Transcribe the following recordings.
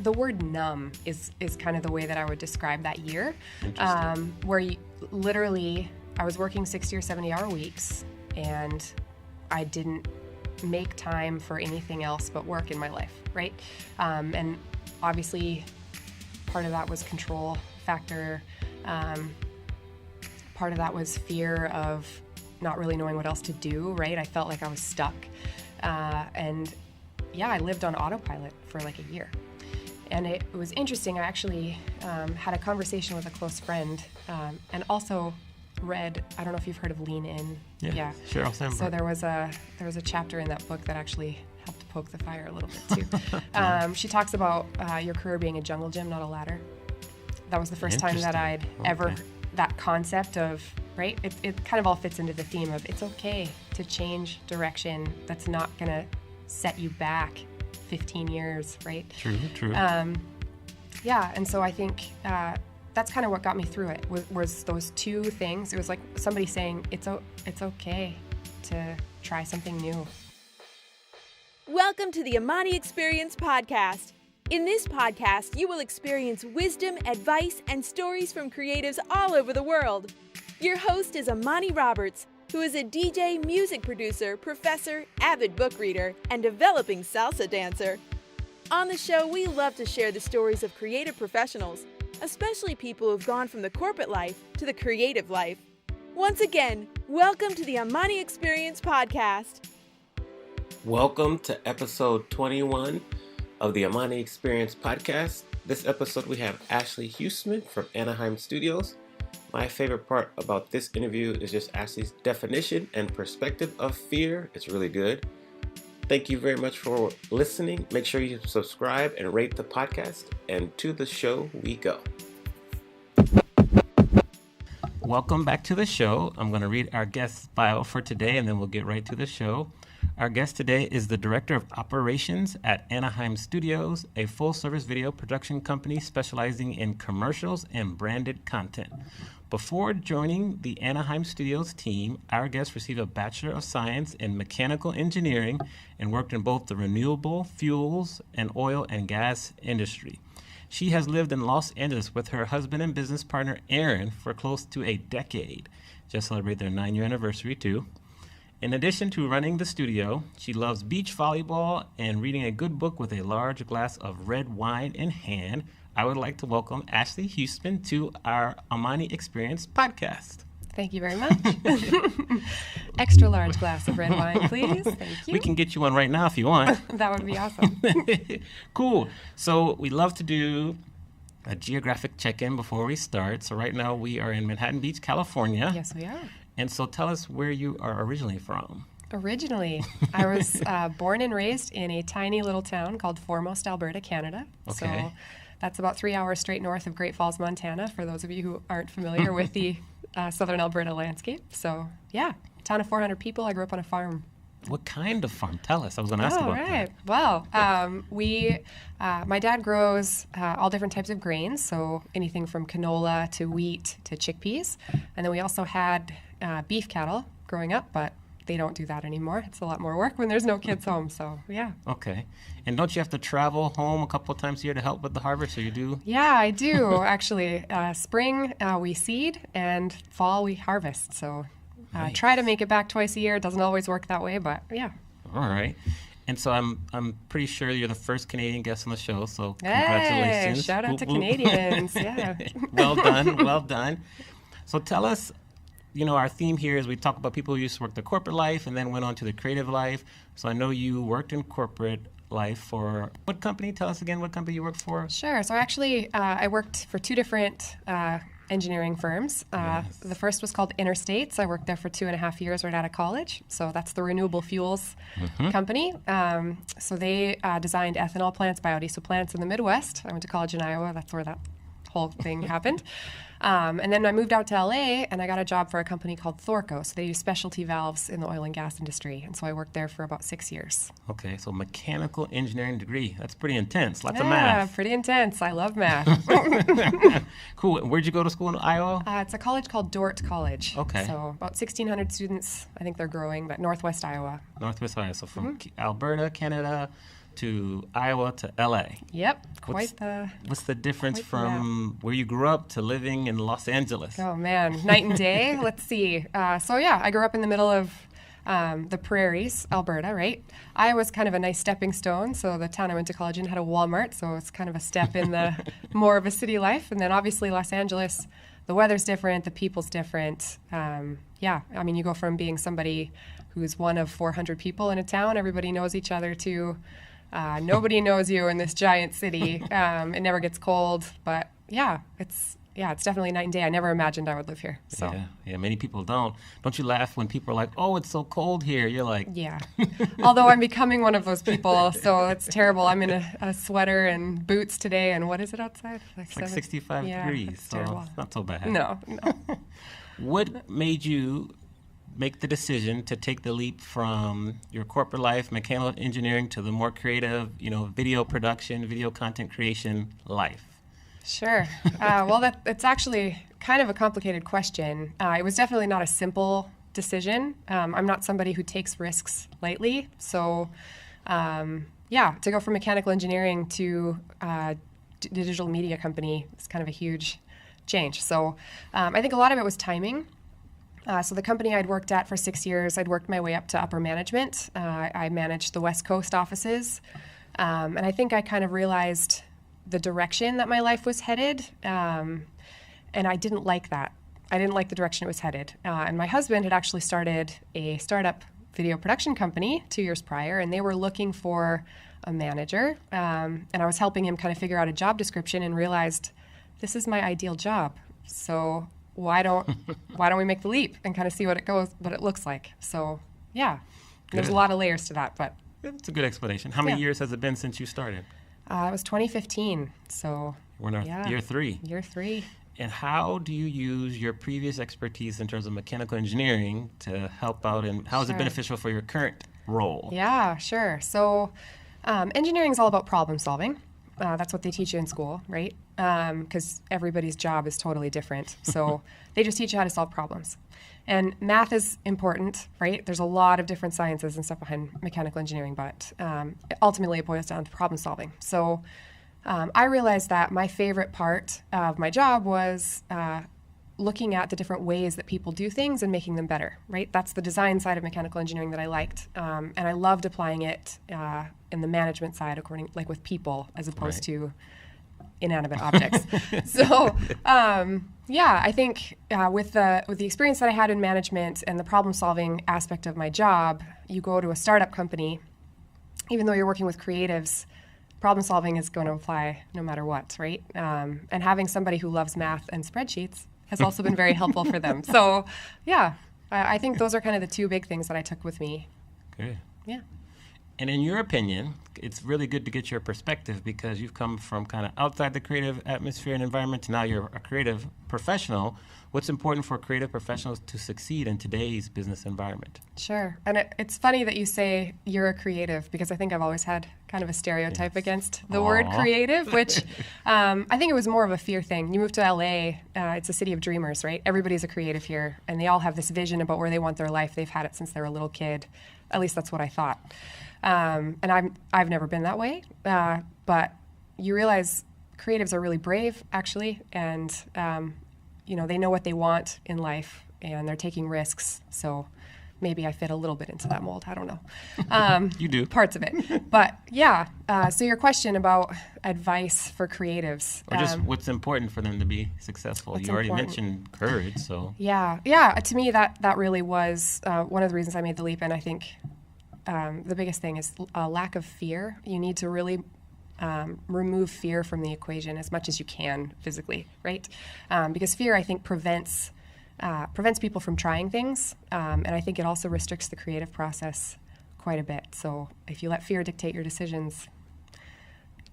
the word numb is kind of the way that I would describe that year, where literally I was working 60 or 70-hour weeks, and I didn't make time for anything else but work in my life, right? And obviously, part of that was control factor. Part of that was fear of not really knowing what else to do, right? I felt like I was stuck. And yeah, I lived on autopilot for like a year. And it was interesting. I actually had a conversation with a close friend, and also read, I don't know if you've heard of Lean In. Yeah. Sheryl Sandberg. So there was a chapter in that book that actually helped poke the fire a little bit too. She talks about your career being a jungle gym, not a ladder. That was the first time that I'd ever, that concept of, right? It kind of all fits into the theme of it's okay to change direction. That's not going to set you back 15 years, right? True. Yeah, and so I think that's kind of what got me through it, was those two things. It was like somebody saying, it's okay to try something new. Welcome to the Amani Experience Podcast. In this podcast, you will experience wisdom, advice, and stories from creatives all over the world. Your host is Amani Roberts, who is a DJ, music producer, professor, avid book reader, and developing salsa dancer. On the show, we love to share the stories of creative professionals, especially people who've gone from the corporate life to the creative life. Once again, welcome to the Amani Experience Podcast. Welcome to episode 21 of the Amani Experience Podcast. This episode we have Ashley Huisman from Anaheim Studios. My favorite part about this interview is just Ashley's definition and perspective of fear. It's really good. Thank you very much for listening. Make sure you subscribe and rate the podcast. And to the show we go. Welcome back to the show. I'm going to read our guest bio for today, and then we'll get right to the show. Our guest today is the Director of Operations at Anaheim Studios, a full-service video production company specializing in commercials and branded content. Before joining the Anaheim Studios team, our guest received a Bachelor of Science in Mechanical Engineering and worked in both the renewable fuels and oil and gas industry. She has lived in Los Angeles with her husband and business partner, Aaron, for close to a decade. Just celebrated their 9-year anniversary, too. In addition to running the studio, she loves beach volleyball and reading a good book with a large glass of red wine in hand. I would like to welcome Ashley Huisman to our Amani Experience podcast. Thank you very much. Extra large glass of red wine, please. Thank you. We can get you one right now if you want. That would be awesome. Cool. So we love to do a geographic check-in before we start. So right now we are in Manhattan Beach, California. Yes, we are. And so tell us where you are originally from. Originally, I was born and raised in a tiny little town called Foremost, Alberta, Canada. Okay. So that's about 3 hours straight north of Great Falls, Montana, for those of you who aren't familiar with the southern Alberta landscape. So, yeah, town of 400 people. I grew up on a farm. What kind of farm? Tell us. I was going to ask about that. Well, my dad grows all different types of grains, so anything from canola to wheat to chickpeas. And then we also had beef cattle growing up, but they don't do that anymore. It's a lot more work when there's no kids home, so yeah. Okay. And don't you have to travel home a couple of times a year to help with the harvest, or you do? Yeah, I do, actually. Spring, we seed, and fall, we harvest. So Nice. Try to make it back twice a year. It doesn't always work that way, but yeah. All right. And so I'm pretty sure you're the first Canadian guest on the show, so congratulations. Hey, shout out to Canadians, yeah. Well done. So tell us, our theme here is we talk about people who used to work the corporate life and then went on to the creative life. So I know you worked in corporate life for what company? Tell us again what company you worked for. Sure. So actually, I worked for two different engineering firms. Yes. The first was called Interstates. I worked there for 2.5 years right out of college. So that's the renewable fuels company. So they designed ethanol plants, biodiesel plants in the Midwest. I went to college in Iowa. That's where that whole thing happened. And then I moved out to LA and I got a job for a company called Thorco. So they use specialty valves in the oil and gas industry. And so I worked there for about 6 years. Okay, so mechanical engineering degree. That's pretty intense. Lots of Yeah, math. pretty intense. I love math. Cool. Where'd you go to school in Iowa? It's a college called Dort College. Okay. So about 1,600 students. I think they're growing, but Northwest Iowa. Northwest Iowa. So from Alberta, Canada, to Iowa to LA. Yep, What's the difference from where you grew up to living in Los Angeles? Oh man, night and day. Let's see. I grew up in the middle of the prairies, Alberta, right? Iowa's kind of a nice stepping stone. So the town I went to college in had a Walmart, so it's kind of a step in the more of a city life. And then obviously Los Angeles, the weather's different, the people's different. You go from being somebody who's one of 400 people in a town, everybody knows each other, to nobody knows you in this giant city. It never gets cold, but it's definitely night and day. I never imagined I would live here. So. Yeah, many people don't. Don't you laugh when people are like, "Oh, it's so cold here"? You're like, yeah. Although I'm becoming one of those people, so it's terrible. I'm in a sweater and boots today, and what is it outside? It's like 65 degrees, so terrible. It's not so bad. No. What made you make the decision to take the leap from your corporate life, mechanical engineering, to the more creative, video production, video content creation life? Sure. It's actually kind of a complicated question. It was definitely not a simple decision. I'm not somebody who takes risks lightly. So, to go from mechanical engineering to digital media company is kind of a huge change. So, I think a lot of it was timing. So the company I'd worked at for 6 years, I'd worked my way up to upper management. I managed the West Coast offices. And I think I kind of realized the direction that my life was headed. And I didn't like that. I didn't like the direction it was headed. And my husband had actually started a startup video production company 2 years prior, and they were looking for a manager. And I was helping him kind of figure out a job description and realized this is my ideal job. So why don't we make the leap and kind of see what it looks like? So there's a lot of layers to that, but it's a good explanation. How many years has it been since you started? It was 2015, so we're in year 3. Year 3. And how do you use your previous expertise in terms of mechanical engineering to help out, and how is it beneficial for your current role? Yeah, sure. So engineering is all about problem solving. That's what they teach you in school, right? Because everybody's job is totally different. So they just teach you how to solve problems. And math is important, right? There's a lot of different sciences and stuff behind mechanical engineering, but ultimately it boils down to problem solving. So I realized that my favorite part of my job was looking at the different ways that people do things and making them better, right? That's the design side of mechanical engineering that I liked. And I loved applying it in the management side, with people as opposed to inanimate objects. So, I think with the experience that I had in management and the problem-solving aspect of my job, you go to a startup company, even though you're working with creatives, problem-solving is going to apply no matter what, right? And having somebody who loves math and spreadsheets has also been very helpful for them. So, I think those are kind of the two big things that I took with me. Good. Yeah. And in your opinion, it's really good to get your perspective because you've come from kind of outside the creative atmosphere and environment to now you're a creative professional. What's important for creative professionals to succeed in today's business environment? Sure. And it's funny that you say you're a creative because I think I've always had kind of a stereotype against the word creative, which I think it was more of a fear thing. You move to LA, it's a city of dreamers, right? Everybody's a creative here, and they all have this vision about where they want their life. They've had it since they were a little kid. At least that's what I thought. And I've never been that way. But you realize creatives are really brave, actually, and they know what they want in life, and they're taking risks. So maybe I fit a little bit into that mold. I don't know. You do. Parts of it. But, so your question about advice for creatives. Or just what's important for them to be successful. You already mentioned courage, so. Yeah. To me, that really was one of the reasons I made the leap, and I think the biggest thing is a lack of fear. You need to really remove fear from the equation as much as you can physically, right? Because fear, I think, prevents people from trying things, and I think it also restricts the creative process quite a bit. So if you let fear dictate your decisions,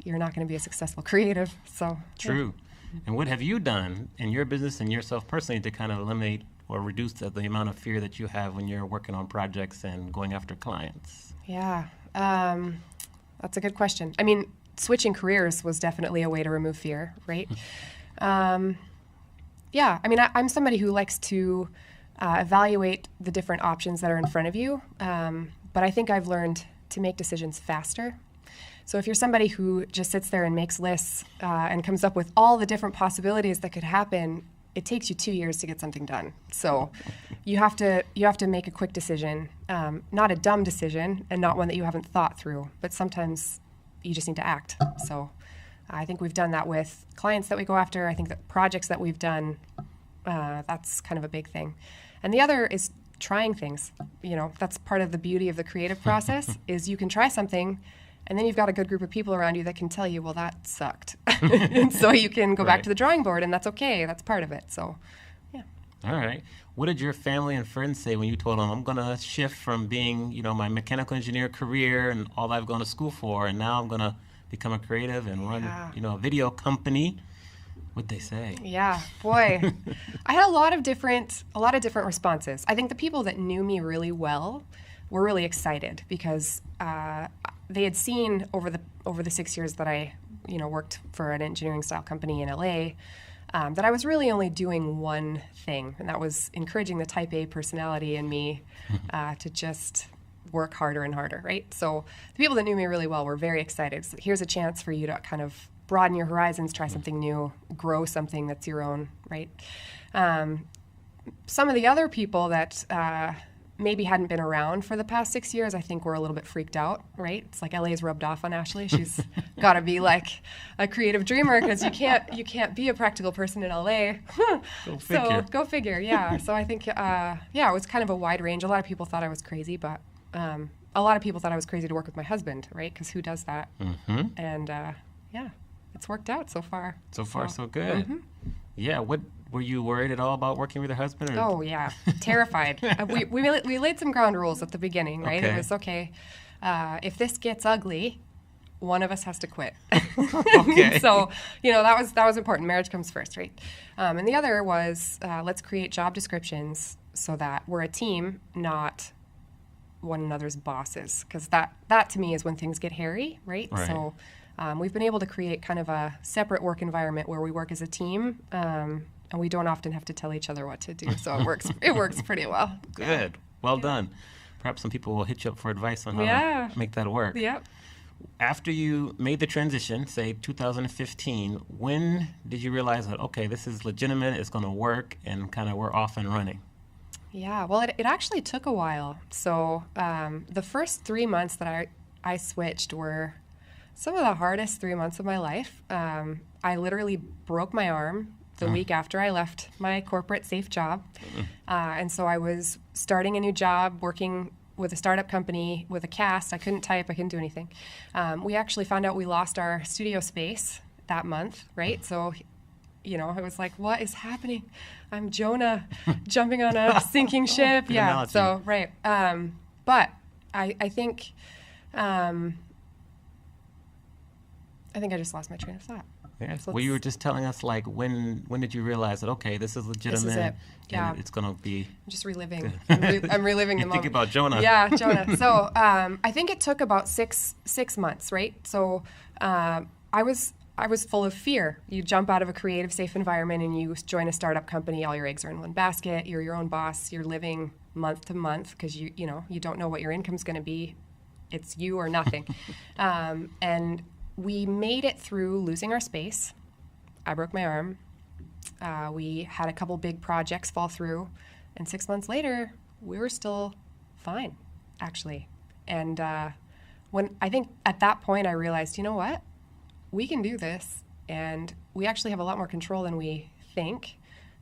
you're not going to be a successful creative. So true. Yeah. And what have you done in your business and yourself personally to kind of eliminate or reduce the amount of fear that you have when you're working on projects and going after clients? Yeah, that's a good question. I mean, switching careers was definitely a way to remove fear, right? I mean, I'm somebody who likes to evaluate the different options that are in front of you, but I think I've learned to make decisions faster So if you're somebody who just sits there and makes lists and comes up with all the different possibilities that could happen, it takes you 2 years to get something done. So you have to make a quick decision, not a dumb decision and not one that you haven't thought through, but sometimes you just need to act. So I think we've done that with clients that we go after. I think that projects that we've done, that's kind of a big thing. And the other is trying things. You know, that's part of the beauty of the creative process is you can try something and then you've got a good group of people around you that can tell you, well, that sucked. And so you can go back to the drawing board, and that's okay. That's part of it. So, yeah. All right. What did your family and friends say when you told them, I'm going to shift from being, you know, my mechanical engineer career and all I've gone to school for, and now I'm going to become a creative and run, you know, a video company? What'd they say? Yeah, boy. I had a lot of different responses. I think the people that knew me really well were really excited because they had seen over the 6 years that I, you know, worked for an engineering style company in LA, that I was really only doing one thing, and that was encouraging the type A personality in me to just work harder and harder, right? So the people that knew me really well were very excited. So here's a chance for you to kind of broaden your horizons, try something new, grow something that's your own, right? Some of the other people that maybe hadn't been around for the past 6 years, I think were a little bit freaked out, right? It's like LA's rubbed off on Ashley. She's got to be like a creative dreamer because you can't be a practical person in LA. Go figure. So go figure, yeah. So I think, yeah, it was kind of a wide range. A lot of people thought I was crazy, but a lot of people thought I was crazy to work with my husband, right? Because who does that? Mm-hmm. And yeah, it's worked out so far. So far, so good. Mm-hmm. Yeah, were you worried at all about working with your husband? Or? Oh, yeah. Terrified. We laid some ground rules at the beginning, right? Okay. It was, okay, if this gets ugly, one of us has to quit. Okay. So, you know, that was important. Marriage comes first, right? And the other was let's create job descriptions so that we're a team, not one another's bosses. Because that, to me, is when things get hairy, right? So we've been able to create kind of a separate work environment where we work as a team, and we don't often have to tell each other what to do, so it works pretty well. Good. Well done. Perhaps some people will hit you up for advice on how to make that work. Yep. After you made the transition, say 2015, when did you realize that, okay, this is legitimate, it's going to work, and kind of we're off and running? Yeah, well, it actually took a while. So the first 3 months that I switched were some of the hardest 3 months of my life. I literally broke my arm the week after I left my corporate safe job. And so I was starting a new job, working with a startup company with a cast. I couldn't type, I couldn't do anything. We actually found out we lost our studio space that month, right? So, you know, I was like, what is happening? I'm Jonah jumping on a sinking ship. Good yeah, analogy. so, right. But I think I just lost my train of thought. Yeah. So Well, you were just telling us, like, when did you realize that, okay, this is legitimate, This is it. Yeah. and it's going to be... I'm just reliving. I'm reliving the You moment. think about Jonah. Yeah, Jonah. So I think it took about six months, right? So I was full of fear. You jump out of a creative, safe environment and you join a startup company. All your eggs are in one basket. You're your own boss. You're living month to month because you don't know what your income's going to be. It's you or nothing. And we made it through losing our space. I broke my arm. We had a couple big projects fall through. And 6 months later, we were still fine, actually. And when I think at that point, I realized, you know what? We can do this. And we actually have a lot more control than we think.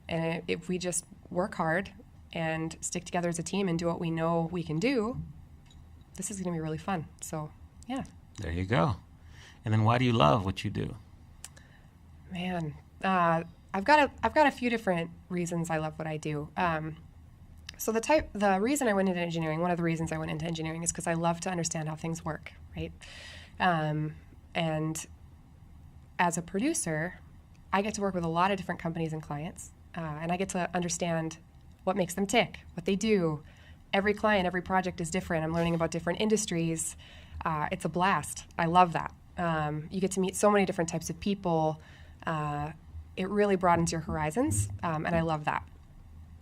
And if we just work hard and stick together as a team and do what we know we can do, this is going to be really fun. So, yeah. There you go. And then why do you love what you do? Man, I've got a few different reasons I love what I do. So the reason I went into engineering, one of the reasons I went into engineering is because I love to understand how things work, right? And as a producer, I get to work with a lot of different companies and clients, and I get to understand what makes them tick, what they do. Every client, every project is different. I'm learning about different industries. It's a blast. I love that. You get to meet so many different types of people. It really broadens your horizons, and I love that.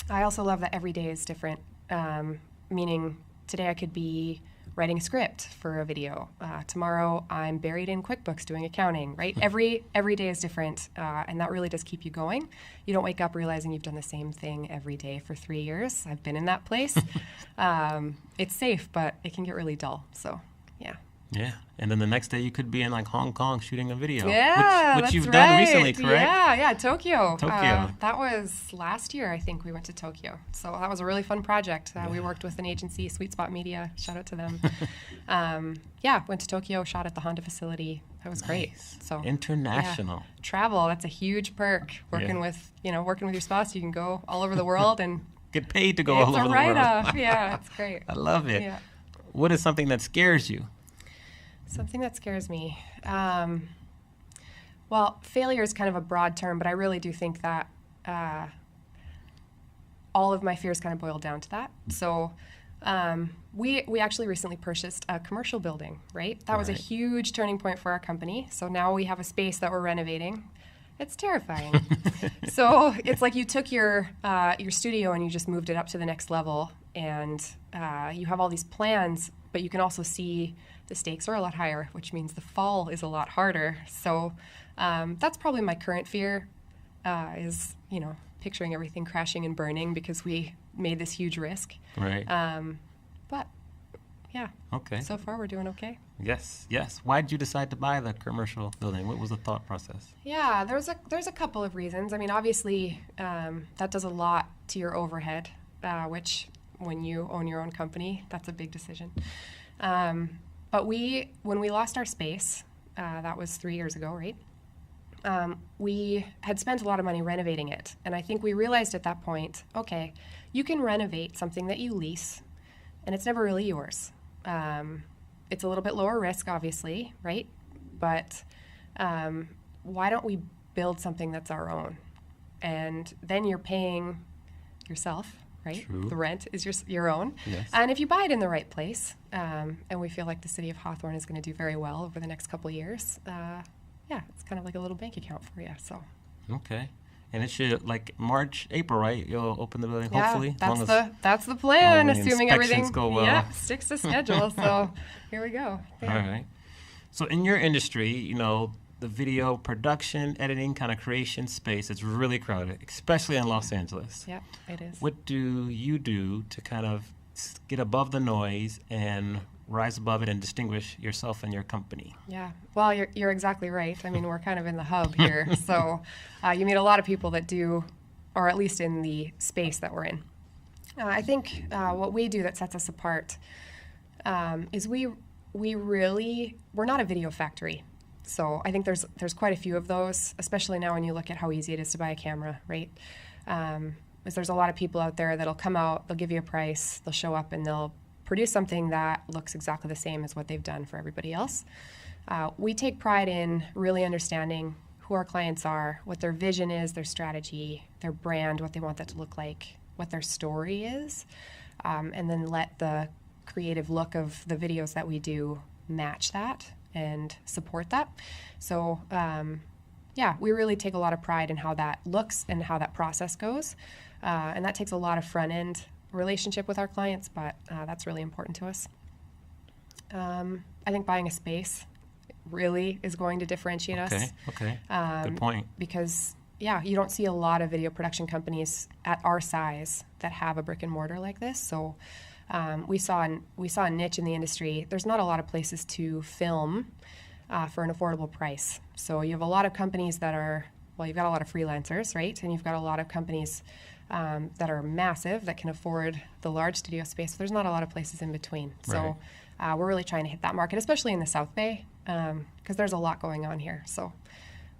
I also love that every day is different, meaning today I could be writing a script for a video. Tomorrow I'm buried in QuickBooks doing accounting, right? Every day is different, and that really does keep you going. You don't wake up realizing you've done the same thing every day for 3 years. I've been in that place. It's safe, but it can get really dull. So, yeah. Yeah, and then the next day you could be in like Hong Kong shooting a video. Yeah, which that's you've right. done recently, correct? Yeah, Tokyo. Tokyo. That was last year, I think we went to Tokyo. So that was a really fun project. We worked with an agency, Sweet Spot Media. Shout out to them. Went to Tokyo, shot at the Honda facility. That was great. So international travel. That's a huge perk. Working with your spouse, you can go all over the world and get paid to go all over the world. It's a write-off. Yeah, it's great. I love it. Yeah. What is something that scares you? Something that scares me. Well, failure is kind of a broad term, but I really do think that all of my fears kind of boil down to that. So we actually recently purchased a commercial building, right? That was a huge turning point for our company. So now we have a space that we're renovating. It's terrifying. So it's like you took your studio and you just moved it up to the next level, and you have all these plans, but you can also see the stakes are a lot higher, which means the fall is a lot harder. So that's probably my current fear, is picturing everything crashing and burning because we made this huge risk. Right. But yeah. Okay. So far we're doing okay. Yes. Why did you decide to buy the commercial building? What was the thought process? Yeah, there's a couple of reasons. I mean, obviously that does a lot to your overhead, which when you own your own company, that's a big decision. But when we lost our space, that was 3 years ago, right? We had spent a lot of money renovating it. And I think we realized at that point, okay, you can renovate something that you lease, and it's never really yours. It's a little bit lower risk, obviously, right? But why don't we build something that's our own? And then you're paying yourself, right? True. The rent is your own. Yes. And if you buy it in the right place, and we feel like the city of Hawthorne is going to do very well over the next couple of years, it's kind of like a little bank account for you. So. Okay. And it should, like March, April, right? You'll open the building, yeah, hopefully. That's the plan, the assuming everything go well. Sticks to schedule. So here we go. Yeah. All right. So in your industry, the video production, editing, kind of creation space, it's really crowded, especially in Los Angeles. Yeah, it is. What do you do to kind of get above the noise and rise above it and distinguish yourself and your company? Yeah, well, you're exactly right. I mean, we're kind of in the hub here. So you meet a lot of people that do, or at least in the space that we're in. I think what we do that sets us apart is we're not a video factory. So I think there's quite a few of those, especially now when you look at how easy it is to buy a camera, right? Because there's a lot of people out there that'll come out, they'll give you a price, they'll show up and they'll produce something that looks exactly the same as what they've done for everybody else. We take pride in really understanding who our clients are, what their vision is, their strategy, their brand, what they want that to look like, what their story is, and then let the creative look of the videos that we do match that and support that. So we really take a lot of pride in how that looks and how that process goes. And that takes a lot of front-end relationship with our clients, but that's really important to us. I think buying a space really is going to differentiate us. Okay. Good point. Because, you don't see a lot of video production companies at our size that have a brick and mortar like this. So we saw a niche in the industry. There's not a lot of places to film for an affordable price. So you have a lot of companies that are, you've got a lot of freelancers, right? And you've got a lot of companies that are massive that can afford the large studio space. There's not a lot of places in between. So we're really trying to hit that market, especially in the South Bay, because there's a lot going on here. So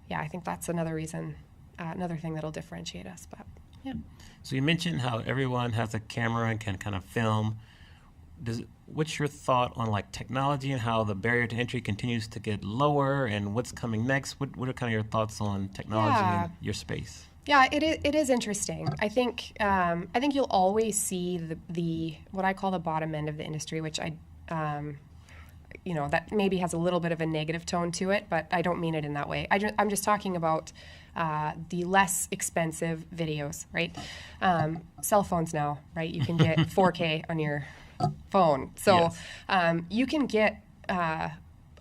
I think that's another reason, another thing that'll differentiate us. But yeah. So you mentioned how everyone has a camera and can kind of film. What's your thought on like technology and how the barrier to entry continues to get lower, and what's coming next? What are kind of your thoughts on technology and your space? Yeah, it is interesting. I think you'll always see the what I call the bottom end of the industry, which that maybe has a little bit of a negative tone to it, but I don't mean it in that way. I'm just talking about the less expensive videos, right? Cell phones now, right? You can get 4K on your phone. So Yes. you can get a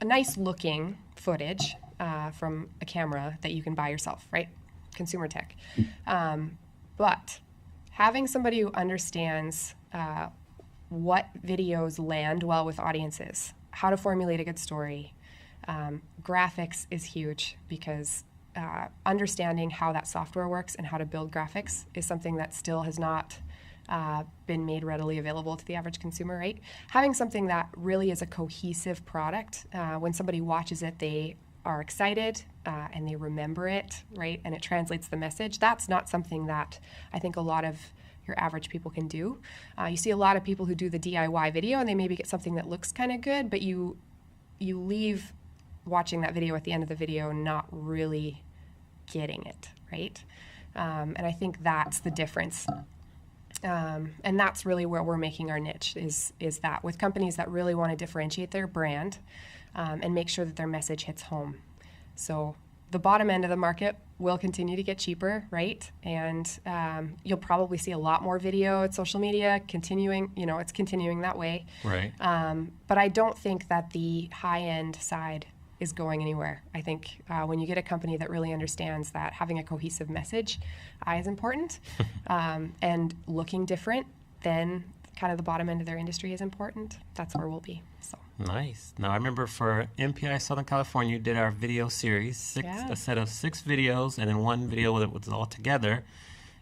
nice looking footage from a camera that you can buy yourself, right? Consumer tech. But having somebody who understands what videos land well with audiences, how to formulate a good story, graphics is huge because understanding how that software works and how to build graphics is something that still has not been made readily available to the average consumer, right? Having something that really is a cohesive product, when somebody watches it, they are excited and they remember it, right? And it translates the message. That's not something that I think a lot of your average people can do. You see a lot of people who do the DIY video and they maybe get something that looks kind of good, but you leave watching that video at the end of the video not really getting it, right? And I think that's the difference. And that's really where we're making our niche is that with companies that really want to differentiate their brand and make sure that their message hits home. So the bottom end of the market will continue to get cheaper, right? And you'll probably see a lot more video at social media continuing, it's continuing that way. Right. But I don't think that the high-end side is going anywhere. I think when you get a company that really understands that having a cohesive message is important and looking different, then kind of the bottom end of their industry is important. That's where we'll be. So. Nice. Now, I remember for MPI Southern California, you did our video series, a set of 6 videos, and then one video that was all together,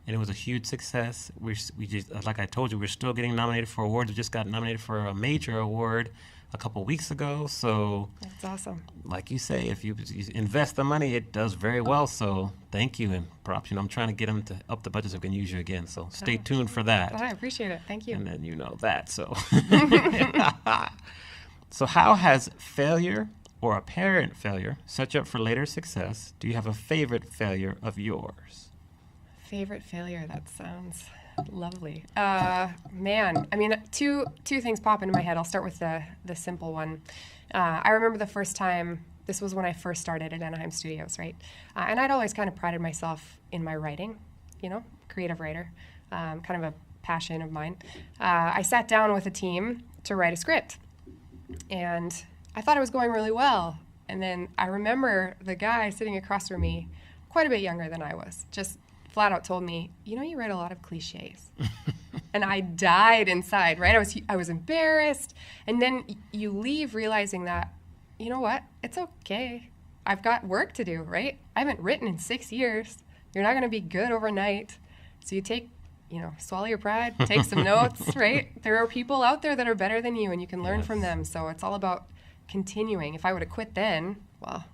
and it was a huge success. We just, like I told you, we're still getting nominated for awards. We just got nominated for a major award a couple weeks ago. So that's awesome. Like you say, if you invest the money, it does very well. So thank you and props. I'm trying to get them to up the budget so we can use you again. So stay tuned for that. I appreciate it. Thank you. And then that. So. So how has failure or apparent failure set you up for later success? Do you have a favorite failure of yours? Favorite failure? That sounds lovely. Man, I mean, two things pop into my head. I'll start with the simple one. I remember the first time, this was when I first started at Anaheim Studios, right? And I'd always kind of prided myself in my writing, creative writer, kind of a passion of mine. I sat down with a team to write a script. And I thought it was going really well. And then I remember the guy sitting across from me, quite a bit younger than I was, just flat out told me, you write a lot of cliches. And I died inside, right? I was embarrassed. And then you leave realizing that, you know what? It's okay. I've got work to do, right? I haven't written in 6 years. You're not going to be good overnight. So you take swallow your pride, take some notes, right? There are people out there that are better than you, and you can learn from them. So it's all about continuing. If I would have quit then, well,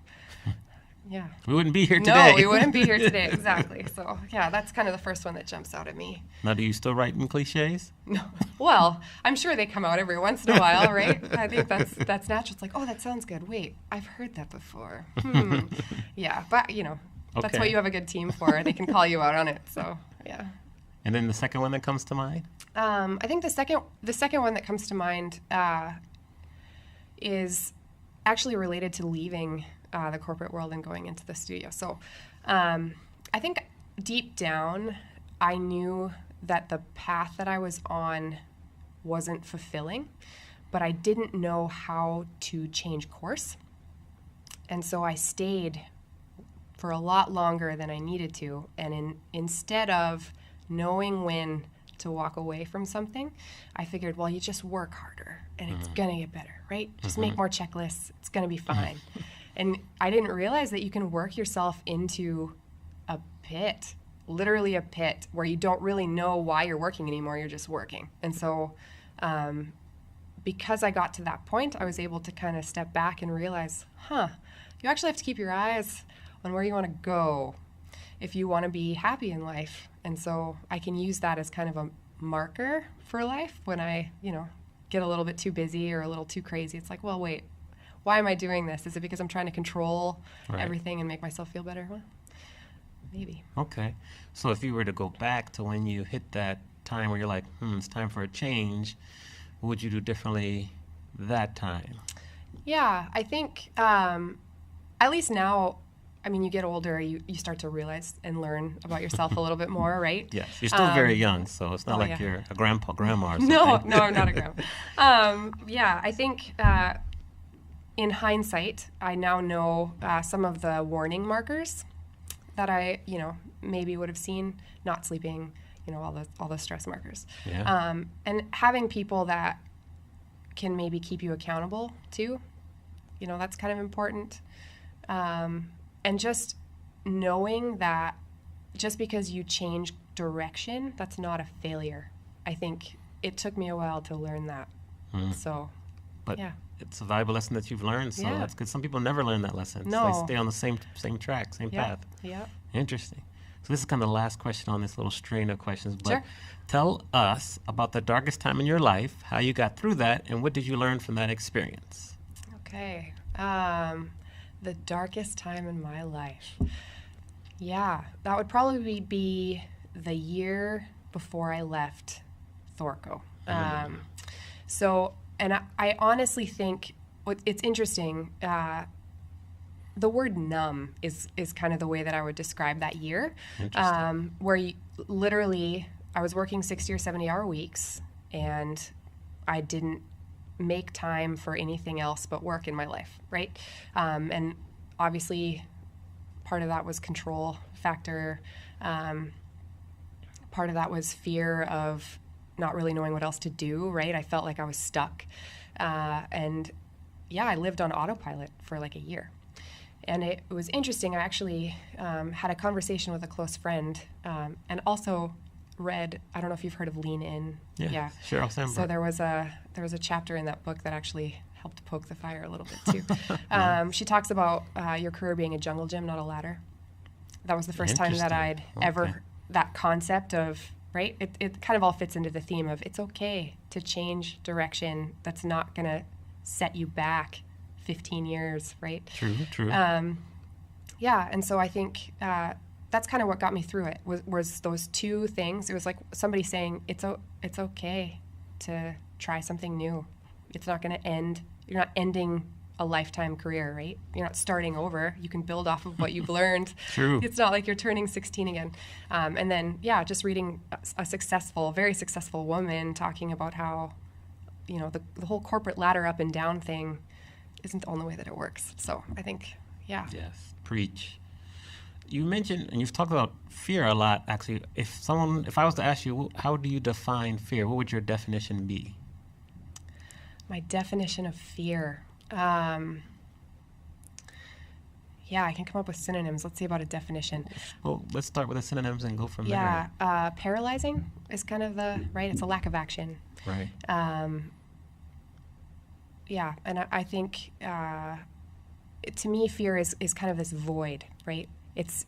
yeah. We wouldn't be here today. No, we wouldn't be here today, exactly. So, yeah, that's kind of the first one that jumps out at me. Now, do you still write in cliches? No. Well, I'm sure they come out every once in a while, right? I think that's natural. It's like, oh, that sounds good. Wait, I've heard that before. Yeah, but, that's what you have a good team for. They can call you out on it, so, yeah. And then the second one that comes to mind? I think the second one that comes to mind is actually related to leaving the corporate world and going into the studio. So I think deep down, I knew that the path that I was on wasn't fulfilling, but I didn't know how to change course. And so I stayed for a lot longer than I needed to. And instead of knowing when to walk away from something, I figured, well, you just work harder and it's going to get better, right? Just make more checklists. It's going to be fine. And I didn't realize that you can work yourself into a pit, literally a pit, where you don't really know why you're working anymore. You're just working. And so because I got to that point, I was able to kind of step back and realize, you actually have to keep your eyes on where you want to go if you want to be happy in life. And so I can use that as kind of a marker for life when I, get a little bit too busy or a little too crazy. It's like, well, wait, why am I doing this? Is it because I'm trying to control everything and make myself feel better? Well, maybe. Okay. So if you were to go back to when you hit that time where you're like, it's time for a change, what would you do differently that time? Yeah, I think at least now I mean, you get older, you start to realize and learn about yourself a little bit more, right? Yes. You're still very young, so it's not like you're a grandma or something. No, I'm not a grandma. Yeah, I think in hindsight, I now know some of the warning markers that I, maybe would have seen, not sleeping, all the stress markers. Yeah. And having people that can maybe keep you accountable too, that's kind of important. And just knowing that just because you change direction, that's not a failure. I think it took me a while to learn that. So, but yeah. It's a valuable lesson that you've learned, so that's good. Some people never learn that lesson. No. So they stay on the same track, same path. Yeah. Interesting. So this is kind of the last question on this little strain of questions, but Sure. tell us about the darkest time in your life, how you got through that, and what did you learn from that experience? Okay. The darkest time in my life. Yeah, that would probably be the year before I left Thorco. So, and I honestly think it's interesting. The word numb is kind of the way that I would describe that year, where literally I was working 60 or 70-hour weeks, and I didn't make time for anything else but work in my life, right? And obviously, part of that was control factor. Part of that was fear of not really knowing what else to do, right? I felt like I was stuck. And yeah, I lived on autopilot for like a year. And it was interesting. I actually had a conversation with a close friend and also read, I don't know if you've heard of Lean In. Yeah. Sheryl Sandberg. So there was a chapter in that book that actually helped poke the fire a little bit too. She talks about your career being a jungle gym, not a ladder. That was the first time that I'd ever, that concept of, right? It kind of all fits into the theme of it's okay to change direction. That's not going to set you back 15 years, right? True. Yeah, and so I think that's kind of what got me through it, was those two things. It was like somebody saying, it's okay to try something new. It's not going to end. You're not ending a lifetime career, right? You're not starting over. You can build off of what you've learned. True. It's not like you're turning 16 again. And then, yeah, just reading a very successful woman talking about how, the whole corporate ladder up and down thing isn't the only way that it works. So I think, yeah. Yes, preach. You mentioned, and you've talked about fear a lot, actually. If I was to ask you, how do you define fear? What would your definition be? My definition of fear. Yeah, I can come up with synonyms. Let's see about a definition. Well, let's start with the synonyms and go from there. Yeah, paralyzing is kind of right? It's a lack of action. Right. Yeah, and I think to me, fear is kind of this void, right? It's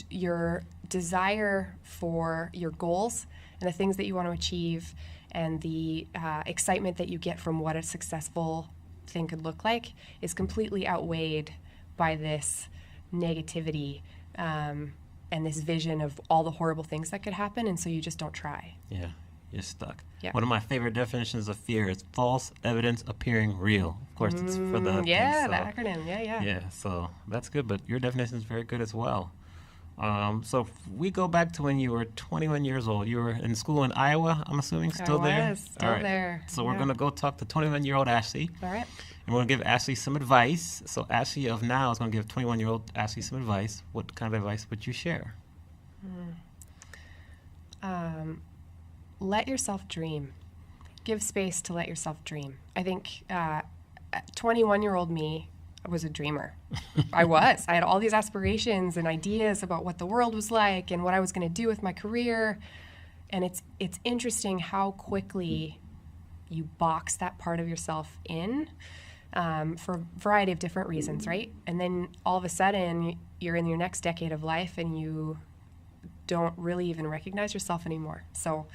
your desire for your goals and the things that you want to achieve, and the excitement that you get from what a successful thing could look like is completely outweighed by this negativity and this vision of all the horrible things that could happen, and so you just don't try. Yeah, you're stuck. Yeah. One of my favorite definitions of fear is false evidence appearing real. Of course, it's for the the acronym. Yeah. Yeah, so that's good, but your definition is very good as well. So if we go back to when you were 21 years old. You were in school in Iowa, I'm assuming, still there? Still All right. there. So we're going to go talk to 21-year-old Ashley. All right. And we're going to give Ashley some advice. So Ashley of now is going to give 21-year-old Ashley some advice. What kind of advice would you share? Let yourself dream. Give space to let yourself dream. I think 21-year-old me was a dreamer. I had all these aspirations and ideas about what the world was like and what I was going to do with my career. And it's interesting how quickly you box that part of yourself in for a variety of different reasons, right? And then all of a sudden, you're in your next decade of life and you don't really even recognize yourself anymore. So,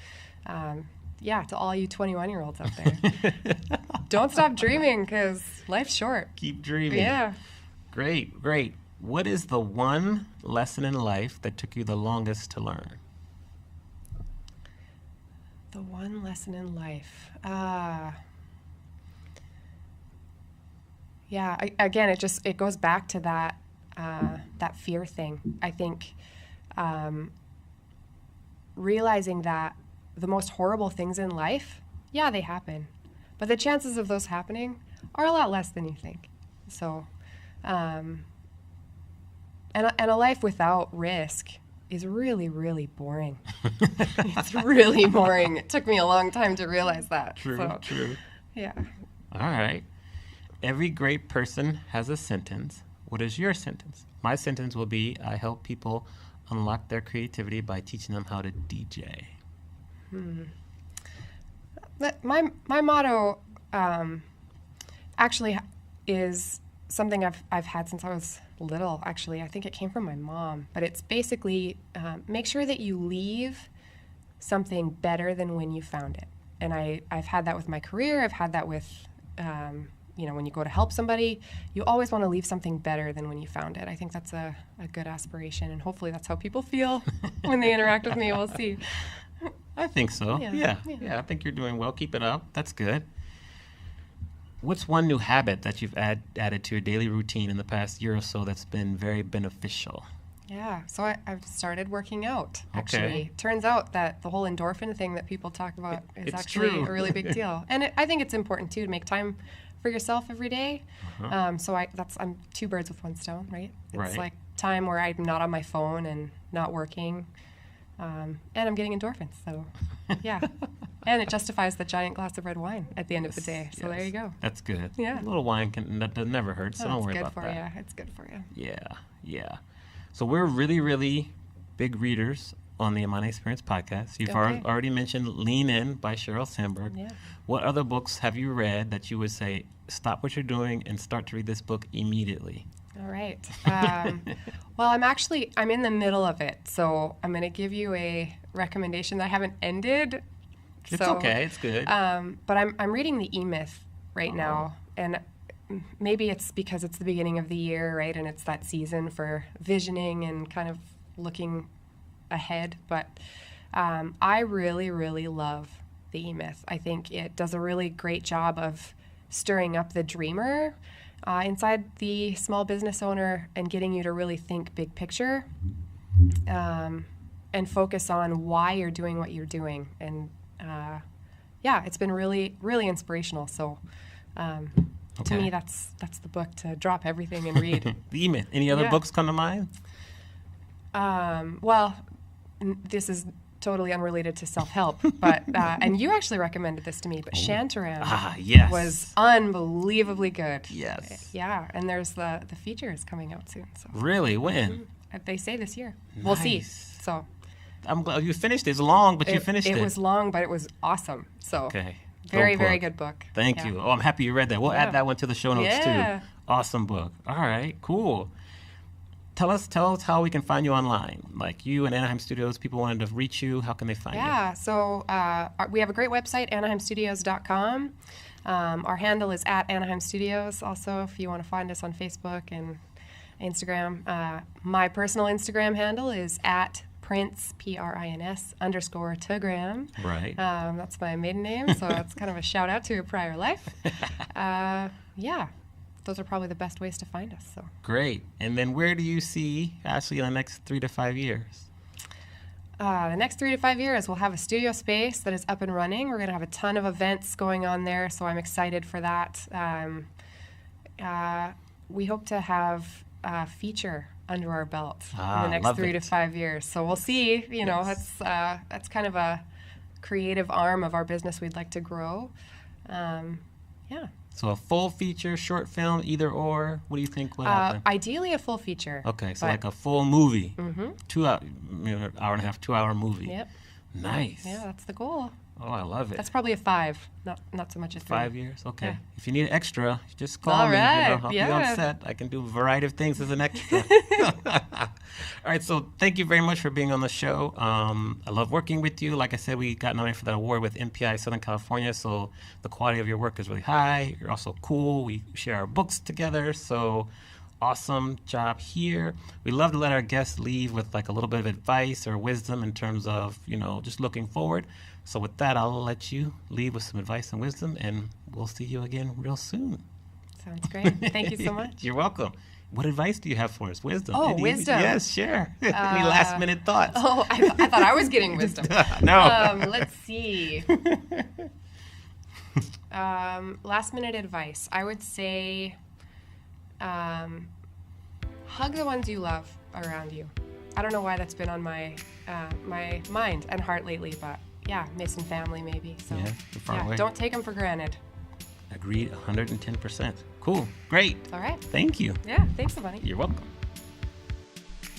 to all you 21-year-olds out there, don't stop dreaming because life's short. Keep dreaming. Yeah. Great. What is the one lesson in life that took you the longest to learn? The one lesson in life. Again, it goes back to that that fear thing. I think realizing that the most horrible things in life, yeah, they happen, but the chances of those happening are a lot less than you think. So, and a life without risk is really, really boring. It's really boring. It took me a long time to realize that. True. Yeah. All right. Every great person has a sentence. What is your sentence? My sentence will be, I help people unlock their creativity by teaching them how to DJ. My motto actually is something I've had since I was little. Actually, I think it came from my mom, but it's basically make sure that you leave something better than when you found it. And I've had that with my career. I've had that with when you go to help somebody, you always want to leave something better than when you found it. I think that's a good aspiration, and hopefully that's how people feel when they interact with me. We'll see. I think so. Yeah. Yeah. I think you're doing well. Keep it up. That's good. What's one new habit that you've added to your daily routine in the past year or so that's been very beneficial? Yeah, so I've started working out, Okay. actually. Turns out that the whole endorphin thing that people talk about is It's actually true. a really big deal. And I think it's important, too, to make time for yourself every day. So I'm two birds with one stone, right? It's Right. like time where I'm not on my phone and not working, and I'm getting endorphins, so yeah. And it justifies the giant glass of red wine at the end of the day, so there you go. That's good. Yeah. A little wine that never hurts, so don't worry about that. Yeah, it's good for you. Yeah. So we're really, really big readers on the Amani Experience podcast. You've Okay. already mentioned Lean In by Sheryl Sandberg. Yeah. What other books have you read that you would say, stop what you're doing and start to read this book immediately? All right. Well, I'm in the middle of it, so I'm going to give you a recommendation that I haven't ended. It's So, okay. It's good. But I'm reading the E-Myth right now, and maybe it's because it's the beginning of the year, right? And it's that season for visioning and kind of looking ahead. But I really, really love the E-Myth. I think it does a really great job of stirring up the dreamer inside the small business owner and getting you to really think big picture and focus on why you're doing what you're doing. And it's been really, really inspirational. So to me, that's the book to drop everything and read. The E-Myth. Any other books come to mind? This is totally unrelated to self-help, but and you actually recommended this to me, but Shantaram Yes. was unbelievably good. Yes. Yeah, and there's the feature is coming out soon. So Really? When? they say this year. We'll see. Nice. So I'm glad you finished it. It's long, but you finished it. It was long, but it was awesome. So Okay. very, Dope very book. good book. Thank Yeah. you. Oh, I'm happy you read that. We'll add that one to the show notes Yeah. too. Awesome book. All right, cool. Tell us how we can find you online. Like you and Anaheim Studios, people wanted to reach you. How can they find you? Yeah, so we have a great website, AnaheimStudios.com. Our handle is at Anaheim Studios. Also, if you want to find us on Facebook and Instagram, my personal Instagram handle is at Prince, Prins _Tagram. Right. That's my maiden name, so that's kind of a shout out to a prior life. Those are probably the best ways to find us. So Great. And then where do you see Ashley in the next 3 to 5 years? the next 3 to 5 years, we'll have a studio space that is up and running. We're going to have a ton of events going on there, so I'm excited for that. We hope to have a feature under our belt in the next love 3 it. to 5 years. So we'll see. That's kind of a creative arm of our business we'd like to grow. So a full feature, short film, either or. What do you think will happen? Ideally, a full feature. Okay, so but- like a full movie, Mm-hmm. 2 hour, hour and a half, 2 hour movie. Yep. Nice. Yeah, that's the goal. Oh, I love it. That's probably a 5, not so much a 3. 5 years. Okay. Yeah. If you need extra, just call All me. right, I'll be on yeah. set. I can do a variety of things as an extra. All right. So thank you very much for being on the show. I love working with you. Like I said, we got nominated for that award with MPI Southern California. So the quality of your work is really high. You're also cool. We share our books together. So awesome job here. We love to let our guests leave with like a little bit of advice or wisdom in terms of, just looking forward. So with that, I'll let you leave with some advice and wisdom, and we'll see you again real soon. Sounds great. Thank you so much. You're welcome. What advice do you have for us? Wisdom. Oh, wisdom. Yes, share. Any last minute thoughts? Oh, I thought I was getting wisdom. No. Let's see. Last minute advice. I would say hug the ones you love around you. I don't know why that's been on my my mind and heart lately, but yeah, missing family maybe. So Yeah, far away. don't take them for granted. Agreed, 110%. Cool, great. All right. Thank you. Yeah, thanks, Amani. You're welcome.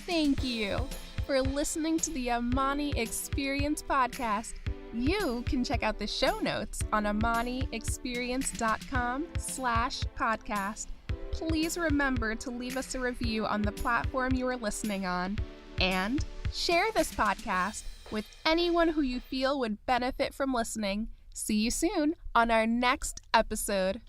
Thank you for listening to the Amani Experience podcast. You can check out the show notes on amaniexperience.com/podcast. Please remember to leave us a review on the platform you are listening on, and share this podcast with anyone who you feel would benefit from listening. See you soon on our next episode.